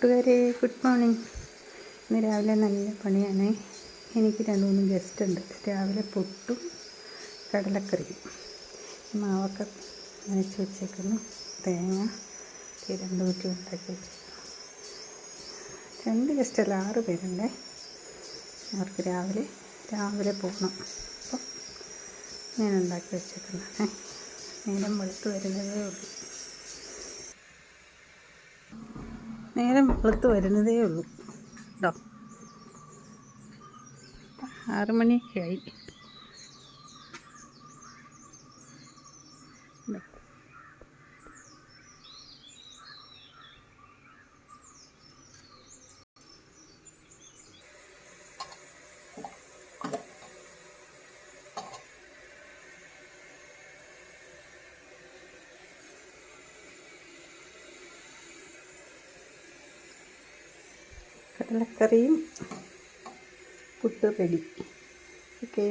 കൂട്ടുകാരെ good morning. ഇന്ന് രാവിലെ നല്ല പണിയാണ്. എനിക്ക് 2-3 ഗസ്റ്റ് ഉണ്ട്. രാവിലെ പുട്ടും കടലക്കറിയും. മാവൊക്കെ നനച്ച് വെച്ചേക്കുന്നു. തേങ്ങ 2 കുറ്റി ഉണ്ടാക്കി വെച്ചേക്കുന്നു. 2 ഗസ്റ്റല്ല, 6 പേരുണ്ടേ. അവർക്ക് രാവിലെ പോകണം. അപ്പം ഞാൻ ഉണ്ടാക്കി വെച്ചേക്കുന്നതാണ്. നേരം വെളുത്ത് വരുന്നതേ ഉള്ളൂ കേട്ടോ. 6 മണിയൊക്കെ ആയി. കടലക്കറിയും പുട്ട് റെഡി. ഓക്കേ.